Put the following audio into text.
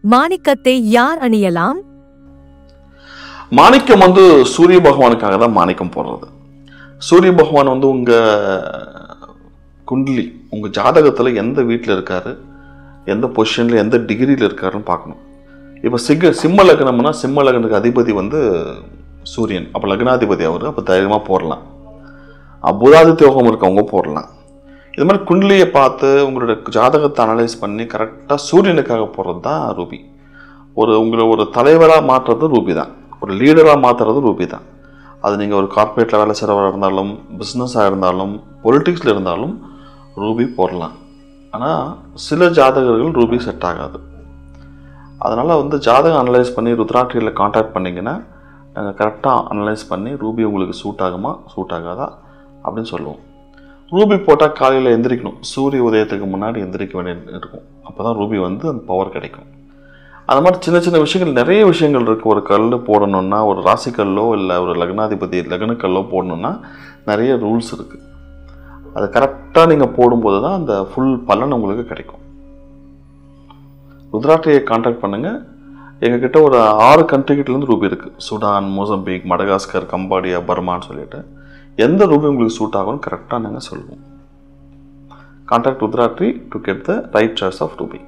மாணிக்கத்தை யார் அணியலாம்? மாணிக்கம் சூரிய பகவானுக்காக தான் மாணிக்கம் போடுறது. சூரிய பகவான் உங்கள் குண்டலி, உங்கள் ஜாதகத்தில் எந்த வீட்டில் இருக்காரு, எந்த பொசிஷனில், எந்த டிகிரியில் இருக்காருன்னு பார்க்கணும். இப்போ சிம்ம லக்னம்னா சிம்ம லக்னத்துக்கு அதிபதி சூரியன். அப்போ லக்னாதிபதி அவர். அப்போ தைரியமாக போடலாம். புதாதித்ய யோகம் இருக்கவங்க போடலாம். இது மாதிரி குண்டலியை பார்த்து உங்களோட ஜாதகத்தை அனலைஸ் பண்ணி கரெக்டாக சூரியனுக்காக போடுறது தான் ரூபி. உங்களை ஒரு தலைவராக மாற்றுறது ரூபி தான். ஒரு லீடராக மாற்றுறது ரூபி தான். அது நீங்கள் ஒரு கார்ப்பரேட்டில் வேலை செய்கிறவராக இருந்தாலும், பிஸ்னஸாக இருந்தாலும், பொலிட்டிக்ஸில் இருந்தாலும் ரூபி போடலாம். ஆனால் சில ஜாதகர்கள் ரூபி செட் ஆகாது. அதனால் ஜாதகம் அனலைஸ் பண்ணி ருத்ராட்சியில் கான்டாக்ட் பண்ணிங்கன்னா நாங்கள் கரெக்டாக அனலைஸ் பண்ணி ரூபி உங்களுக்கு சூட் ஆகுமா சூட் ஆகாதா அப்படின்னு சொல்லுவோம். ரூபி போட்டால் காலையில் எந்திரிக்கணும். சூரிய உதயத்துக்கு முன்னாடி எந்திரிக்க வேண்டிய இருக்கும். அப்போ தான் ரூபி அந்த பவர் கிடைக்கும். அது மாதிரி சின்ன சின்ன விஷயங்கள், நிறைய விஷயங்கள் இருக்குது. ஒரு கல் போடணுன்னா, ஒரு ராசிக்கல்லோ இல்லை ஒரு லக்னாதிபதி லக்னக்கல்லோ போடணுன்னா நிறைய ரூல்ஸ் இருக்குது. அது கரெக்டாக நீங்கள் போடும்போது தான் அந்த ஃபுல் பலன் உங்களுக்கு கிடைக்கும். ருத்ராட்சியை கான்டாக்ட் பண்ணுங்கள். எங்ககிட்ட ஒரு 6 கண்ட்ரிகிட்டேருந்து ரூபி இருக்குது. சுடான், மொசம்பிக், மடகாஸ்கர், கம்பாடியா, பர்மான்னு சொல்லிட்டு எந்த ரூபி உங்களுக்கு சூட் ஆகும்னு கரெக்டாக நாங்கள் சொல்லுவோம். Contact Rudrakshi to get the right choice of Ruby.